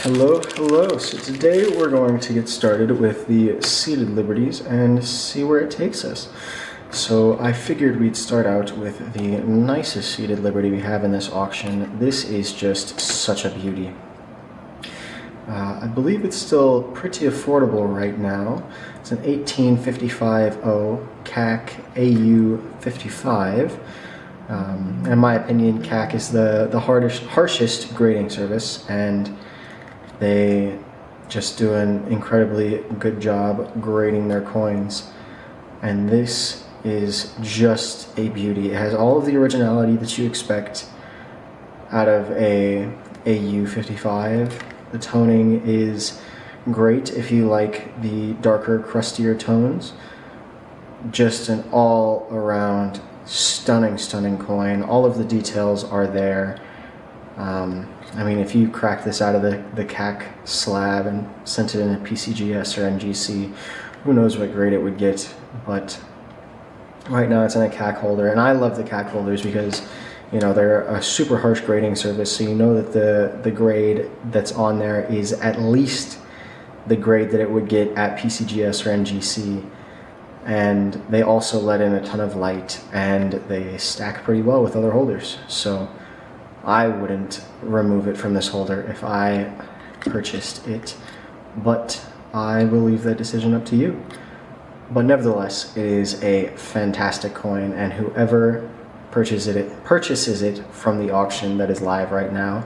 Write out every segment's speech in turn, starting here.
Hello. So today we're going to get started with the seated Liberties and see where it takes us. So I figured we'd start out with the nicest seated Liberty we have in this auction. This is just such a beauty. I believe it's still pretty affordable right now. It's an 1855-0 CAC AU55. In my opinion, CAC is the harshest grading service, and they just do an incredibly good job grading their coins. And this is just a beauty. It has all of the originality that you expect out of a AU55. The toning is great if you like the darker, crustier tones. Just an all-around stunning coin. All of the details are there. I mean, if you cracked this out of the CAC slab and sent it in a PCGS or NGC, who knows what grade it would get. But right now it's in a CAC holder, and I love the CAC holders because, you know, they're a super harsh grading service, so you know that the grade that's on there is at least the grade that it would get at PCGS or NGC. And they also let in a ton of light, and they stack pretty well with other holders. So I wouldn't remove it from this holder if I purchased it, but I will leave that decision up to you. But nevertheless, it is a fantastic coin, and whoever purchases it from the auction that is live right now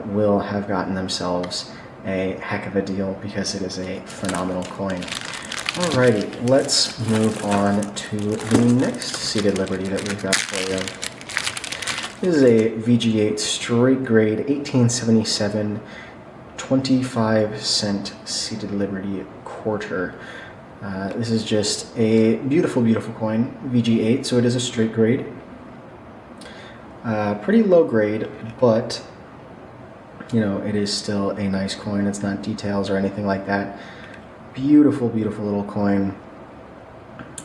will have gotten themselves a heck of a deal, because it is a phenomenal coin. Alrighty, let's move on to the next seated Liberty that we've got for you. This is a VG8 straight grade 1877 25-cent seated Liberty quarter. This is just a beautiful coin, VG8, so it is a straight grade. Pretty low grade, but you know, it is still a nice coin. It's not details or anything like that. Beautiful little coin.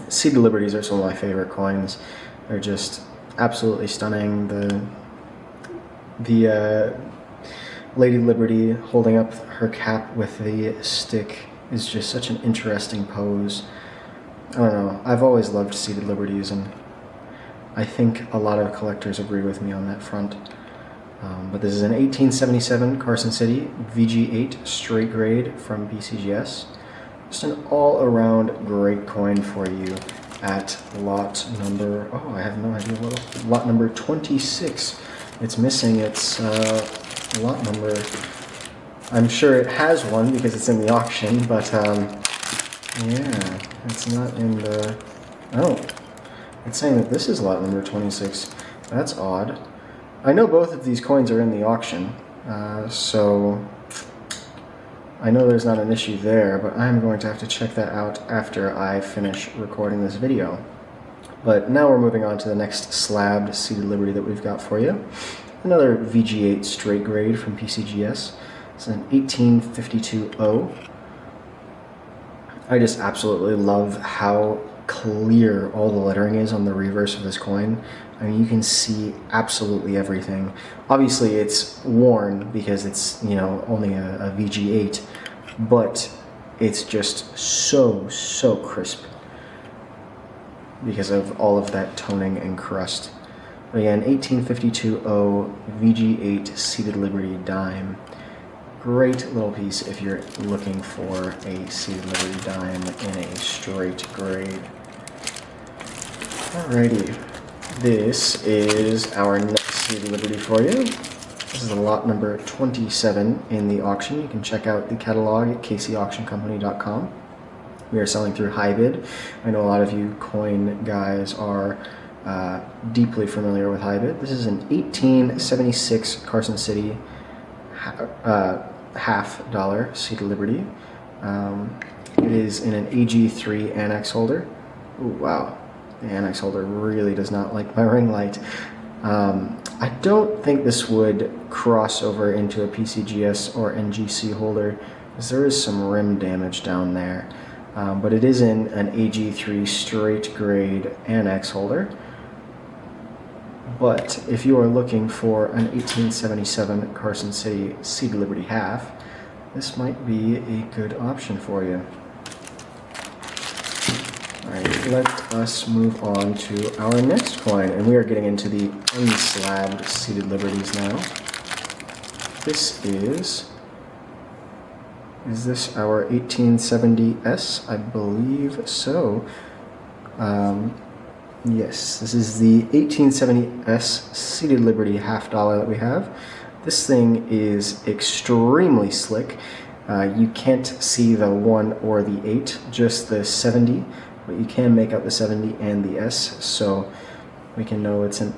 Seated Liberties are some of my favorite coins. They're just absolutely stunning. The Lady Liberty holding up her cap with the stick is just such an interesting pose. I don't know. I've always loved seated Liberties, and I think a lot of collectors agree with me on that front. But this is an 1877 Carson City VG8 straight grade from BCGS. Just an all-around great coin for you at lot number, oh, I have no idea what, lot number 26. It's missing its lot number. I'm sure it has one because it's in the auction, but yeah, it's not in the, oh, it's saying that this is lot number 26. That's odd. I know both of these coins are in the auction, so I know there's not an issue there, but I'm going to have to check that out after I finish recording this video. But now we're moving on to the next slabbed seated Liberty that we've got for you. Another VG8 straight grade from PCGS. It's an 1852-0. I just absolutely love how clear all the lettering is on the reverse of this coin. I mean, you can see absolutely everything. Obviously, it's worn because it's, you know, only a VG8, but it's just so crisp because of all of that toning and crust. But again, 1852-0 VG8 seated Liberty dime. Great little piece if you're looking for a seated Liberty dime in a straight grade. Alrighty. This is our next seated Liberty for you. This is lot number 27 in the auction. You can check out the catalog at kcauctioncompany.com. We are selling through HiBid. I know a lot of you coin guys are deeply familiar with HiBid. This is an 1876 Carson City $half seated Liberty. It is in an AG3 annex holder. Ooh, wow. The annex holder really does not like my ring light. I don't think this would cross over into a PCGS or NGC holder, because there is some rim damage down there. But it is in an AG3 straight grade annex holder. But if you are looking for an 1877 Carson City Seed Liberty half, this might be a good option for you. Alright, let us move on to our next coin, and we are getting into the unslabbed Seeded Liberties now. This is this our 1870S? I believe so. Yes, this is the 1870S Seeded Liberty $50 that we have. This thing is extremely slick. You can't see the 1 or the 8, just the 70, but you can make out the 70 and the S, so we can know it's an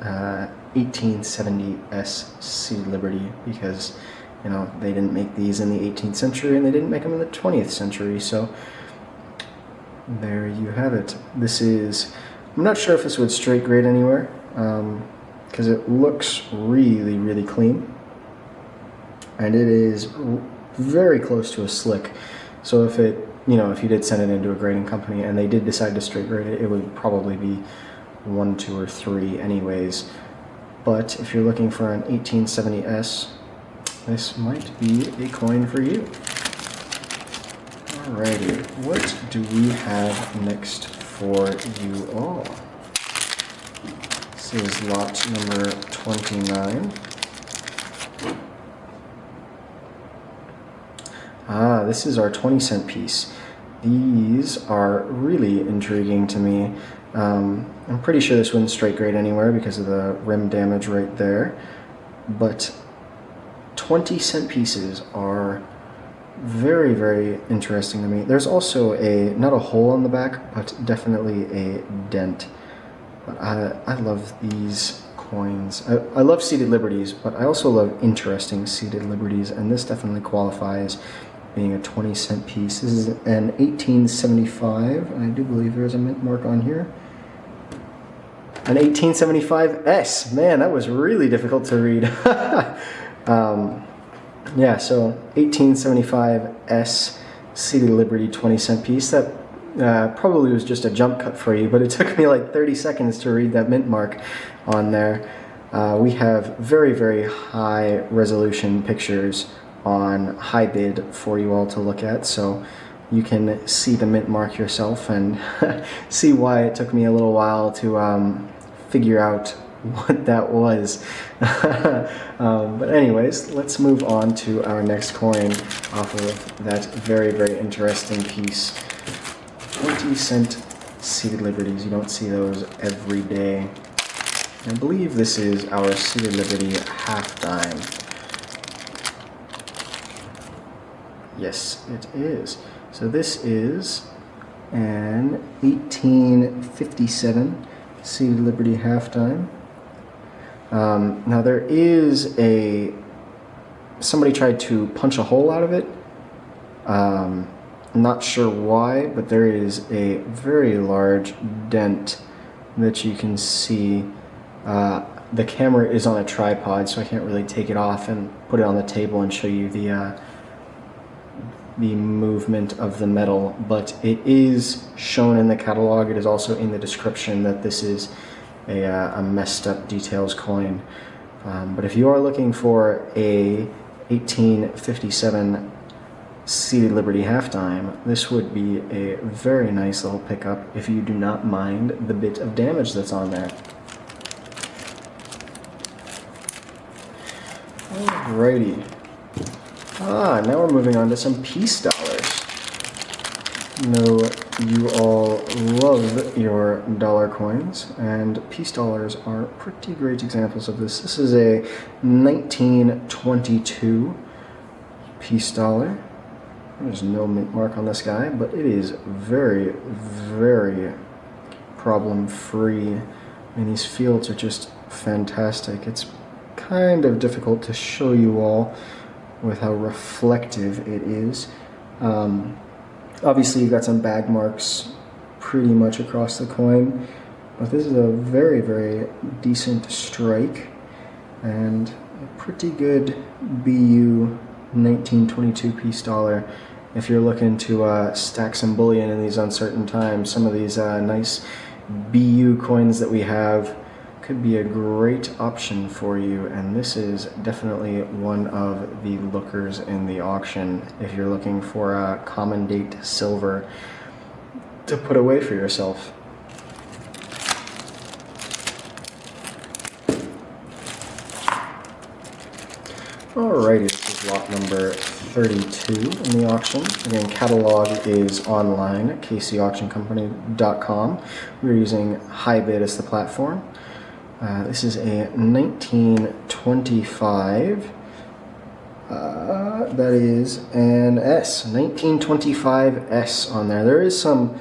1870S Seeded Liberty because, you know, they didn't make these in the 18th century and they didn't make them in the 20th century, so there you have it. This is, I'm not sure if this would straight grade anywhere, because it looks really, really clean, and it is very close to a slick. So if it, you know, if you did send it into a grading company and they did decide to straight grade it, it would probably be 1, 2, or 3 anyways. But if you're looking for an 1870S, this might be a coin for you. Alrighty, what do we have next for you all? This is lot number 29. This is our 20-cent piece. These are really intriguing to me. I'm pretty sure this wouldn't straight grade anywhere because of the rim damage right there, but 20-cent pieces are very, very interesting to me. There's also not a hole on the back, but definitely a dent. But I love these coins. I love Seeded Liberties, but I also love interesting Seeded Liberties, and this definitely qualifies being a 20-cent piece. This is an 1875, and I do believe there's a mint mark on here. An 1875S. Man, that was really difficult to read. Yeah, so 1875S Seeded Liberty 20-cent piece. That probably was just a jump cut for you, but it took me like 30 seconds to read that mint mark on there. We have very, very high resolution pictures on high bid for you all to look at, so you can see the mint mark yourself and see why it took me a little while to figure out what that was. But anyways, let's move on to our next coin off of that very, very interesting piece. 20-cent Seeded Liberties. You don't see those every day. I believe this is our Seeded Liberty half dime. Yes, it is. So this is an 1857 Seeded Liberty half dime. Now there is somebody tried to punch a hole out of it. Not sure why, but there is a very large dent that you can see. The camera is on a tripod, so I can't really take it off and put it on the table and show you the movement of the metal, but it is shown in the catalog. It is also in the description that this is a messed up details coin. But if you are looking for a 1857 Seeded Liberty half dime, this would be a very nice little pickup if you do not mind the bit of damage that's on there. Alrighty. Now we're moving on to some piece dollars. No, you all love your dollar coins, and piece dollars are pretty great examples of this. This is a 1922 piece dollar. There's no mint mark on this guy, but it is very, very problem-free. I mean, these fields are just fantastic. It's kind of difficult to show you all with how reflective it is. Obviously you've got some bag marks pretty much across the coin, but this is a very, very decent strike and a pretty good BU 1922 piece dollar. If you're looking to stack some bullion in these uncertain times, some of these nice BU coins that we have could be a great option for you, and this is definitely one of the lookers in the auction if you're looking for a common date silver to put away for yourself. Alrighty, this is lot number 32 in the auction. Again, catalog is online at kcauctioncompany.com. We're using high bid as the platform. This is a 1925. That is an S, 1925 on there. There is some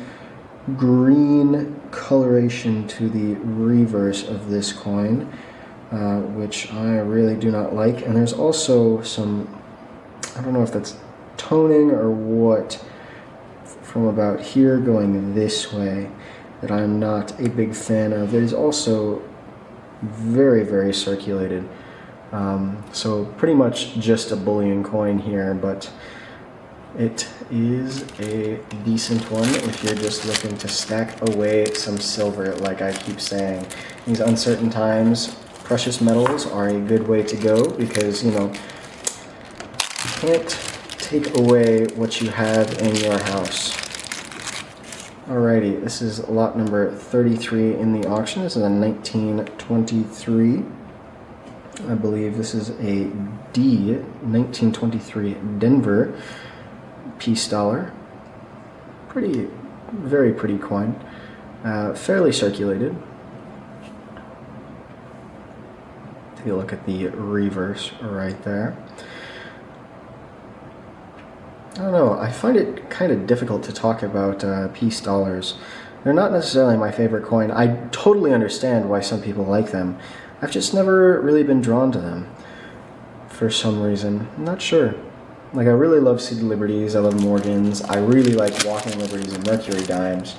green coloration to the reverse of this coin, which I really do not like. And there's also some, I don't know if that's toning or what, from about here going this way that I'm not a big fan of. It is also very, very circulated. So pretty much just a bullion coin here, but it is a decent one if you're just looking to stack away some silver, like I keep saying. These uncertain times, precious metals are a good way to go because, you know, you can't take away what you have in your house. Alrighty, this is lot number 33 in the auction. This is a 1923. I believe this is a D, 1923 Denver piece dollar. Very pretty coin. Fairly circulated. Take a look at the reverse right there. I don't know, I find it kind of difficult to talk about piece dollars. They're not necessarily my favorite coin. I totally understand why some people like them. I've just never really been drawn to them for some reason. I'm not sure. Like, I really love seeded Liberties, I love Morgans, I really like walking Liberties and Mercury dimes.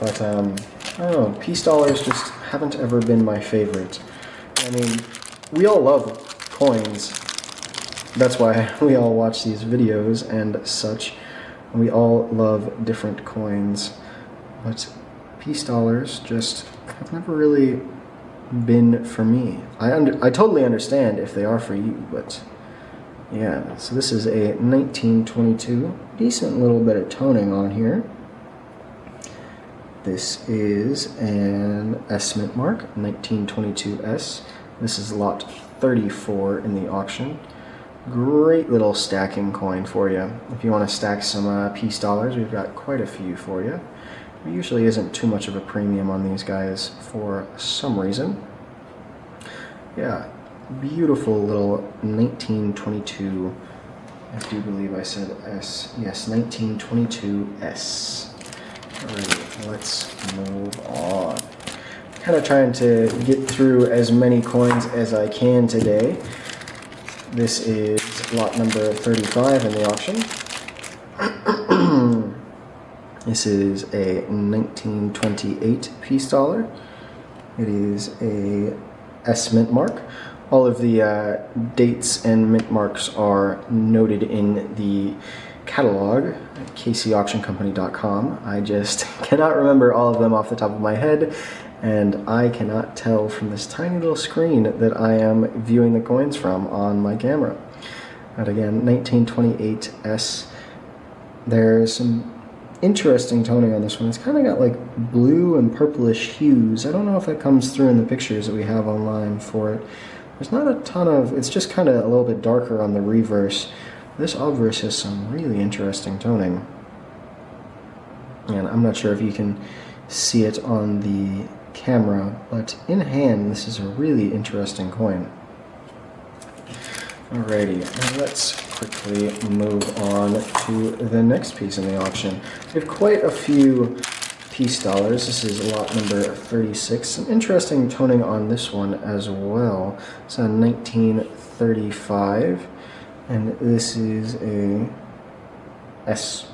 But, I don't know, piece dollars just haven't ever been my favorite. I mean, we all love coins. That's why we all watch these videos and such. We all love different coins. But piece dollars just have never really been for me. I totally understand if they are for you, but yeah. So this is a 1922. Decent little bit of toning on here. This is an S mint mark, 1922 S. This is lot 34 in the auction. Great little stacking coin for you. If you want to stack some piece dollars, we've got quite a few for you. There usually isn't too much of a premium on these guys for some reason. Yeah, beautiful little 1922. I do believe I said S. Yes, 1922 S. Alright, let's move on. Kind of trying to get through as many coins as I can today. This is lot number 35 in the auction. This is a 1928 piece dollar. It is a S mint mark. All of the dates and mint marks are noted in the catalog at kcauctioncompany.com. I just cannot remember all of them off the top of my head, and I cannot tell from this tiny little screen that I am viewing the coins from on my camera. But again, 1928 S. There's some interesting toning on this one. It's kind of got like blue and purplish hues. I don't know if that comes through in the pictures that we have online for it. There's not a ton of, it's just kind of a little bit darker on the reverse. This obverse has some really interesting toning. And I'm not sure if you can see it on the camera, but in hand, this is a really interesting coin. Alrighty, now let's quickly move on to the next piece in the auction. We have quite a few piece dollars. This is lot number 36. Some interesting toning on this one as well. It's a 1935, and this is a S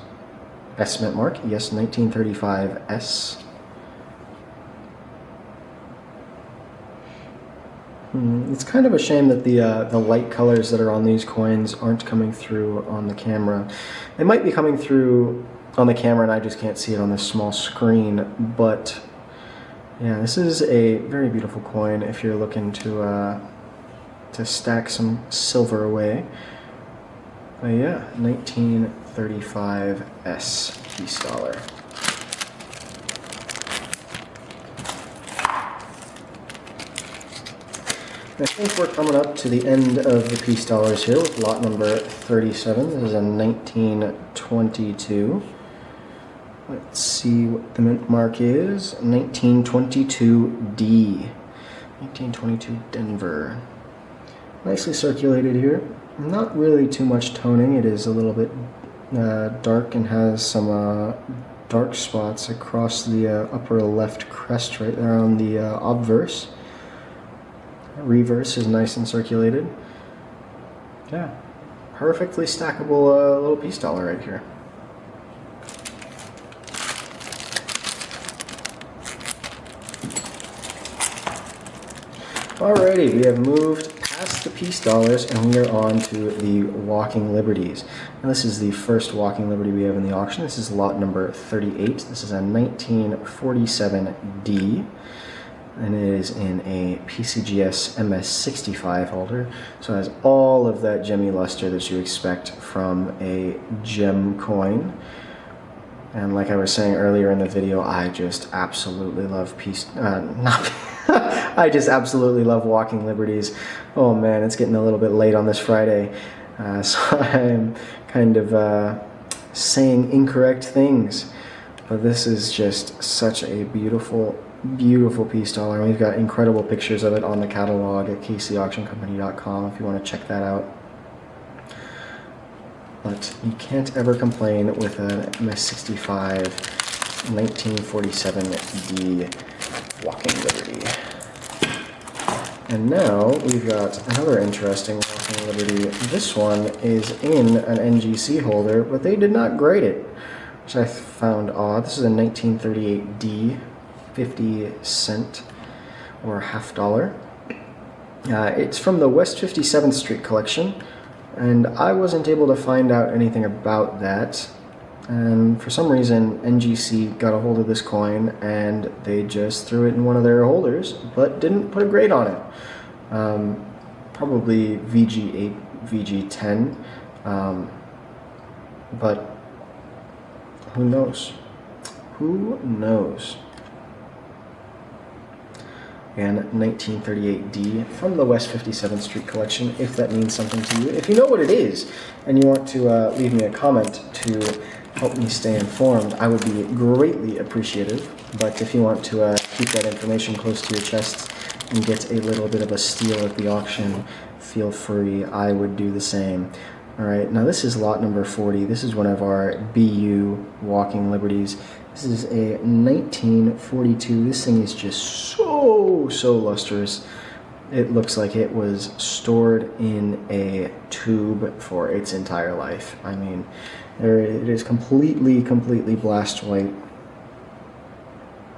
mint mark. Yes, 1935 S. It's kind of a shame that the light colors that are on these coins aren't coming through on the camera. They might be coming through on the camera and I just can't see it on this small screen, but Yeah, this is a very beautiful coin if you're looking to stack some silver away. But yeah, 1935 S piece dollar. I think we're coming up to the end of the piece dollars here with lot number 37. This is a 1922. Let's see what the mint mark is. 1922D. 1922 Denver. Nicely circulated here. Not really too much toning. It is a little bit dark and has some dark spots across the upper left crest right there on the obverse. Reverse is nice and circulated. Yeah, perfectly stackable little piece dollar right here. Alrighty, we have moved past the piece dollars and we are on to the walking liberties. And this is the first walking liberty we have in the auction. This is lot number 38. This is a 1947D. And it is in a PCGS MS65 holder, so it has all of that gemmy luster that you expect from a gem coin. And like I was saying earlier in the video, I just absolutely love I just absolutely love walking liberties. Oh man, it's getting a little bit late on this Friday, so I'm kind of saying incorrect things. But this is just such a beautiful piece dollar. We've got incredible pictures of it on the catalog at kcauctioncompany.com if you want to check that out. But you can't ever complain with an MS65 1947D walking liberty. And now we've got another interesting walking liberty. This one is in an NGC holder, but they did not grade it, which I found odd. This is a 1938D, 50 cent or $0.50. It's from the West 57th Street collection, and I wasn't able to find out anything about that. And for some reason, NGC got a hold of this coin and they just threw it in one of their holders, but didn't put a grade on it. Probably VG8, VG10, but who knows? Who knows? And 1938D from the West 57th Street collection, if that means something to you. If you know what it is and you want to leave me a comment to help me stay informed, I would be greatly appreciative. But if you want to keep that information close to your chest and get a little bit of a steal at the auction, feel free. I would do the same. Alright, now this is lot number 40. This is one of our BU walking liberties. This is a 1942. This thing is just so lustrous. It looks like it was stored in a tube for its entire life. I mean, it is completely blast white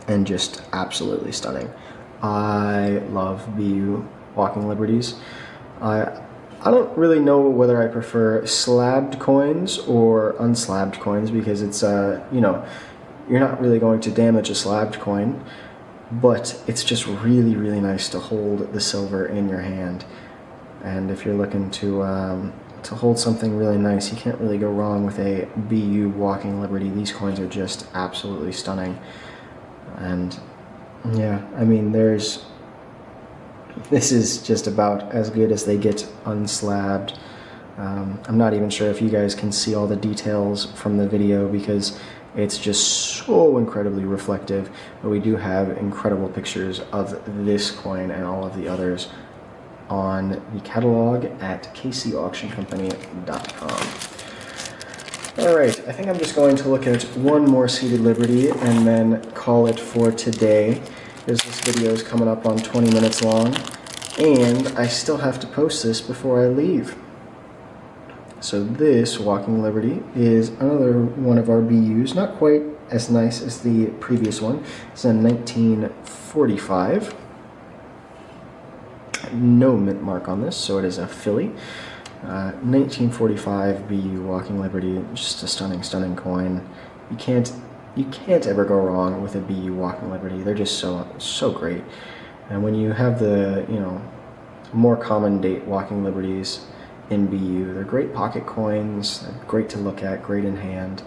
and just absolutely stunning. I love BU walking liberties. I don't really know whether I prefer slabbed coins or unslabbed coins because it's you're not really going to damage a slabbed coin, but it's just really nice to hold the silver in your hand. And if you're looking to hold something really nice, you can't really go wrong with a BU walking liberty. These coins are just absolutely stunning. And yeah, I mean, this is just about as good as they get unslabbed. I'm not even sure if you guys can see all the details from the video because it's just so incredibly reflective, but we do have incredible pictures of this coin and all of the others on the catalog at kcauctioncompany.com. Alright, I think I'm just going to look at one more seated liberty and then call it for today, because this video is coming up on 20 minutes long, and I still have to post this before I leave. So this walking liberty is another one of our BUs, not quite as nice as the previous one. It's a 1945. No mint mark on this, so it is a filly. 1945 BU walking liberty, just a stunning coin. You can't you can't ever go wrong with a BU Walking Liberty. They're just so great. And when you have the, more common date Walking Liberties in BU, they're great pocket coins, they're great to look at, great in hand.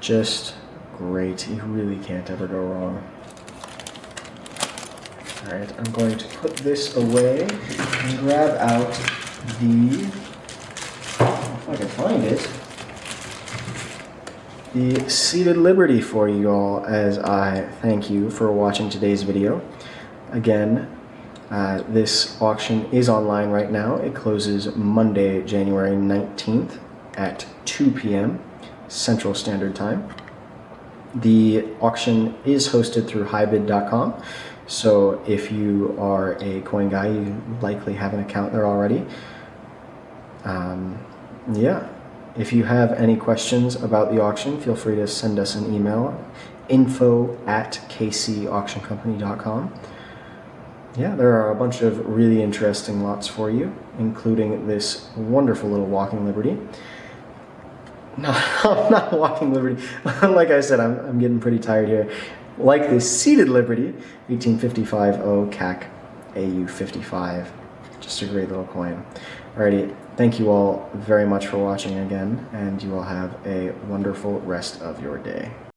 Just great. You really can't ever go wrong. Alright, I'm going to put this away and grab out if I can find it, the Seated Liberty for you all, as I thank you for watching today's video. Again, this auction is online right now. It closes Monday, January 19th at 2 p.m. Central Standard Time. The auction is hosted through highbid.com. So if you are a coin guy, you likely have an account there already. Yeah, if you have any questions about the auction, feel free to send us an email, info@kcauctioncompany.com. Yeah, there are a bunch of really interesting lots for you, including this wonderful little Walking Liberty. No, not Walking Liberty. Like I said, I'm getting pretty tired here. Like this Seated Liberty, 1855 CAC AU55. Just a great little coin. Alrighty, thank you all very much for watching again, and you all have a wonderful rest of your day.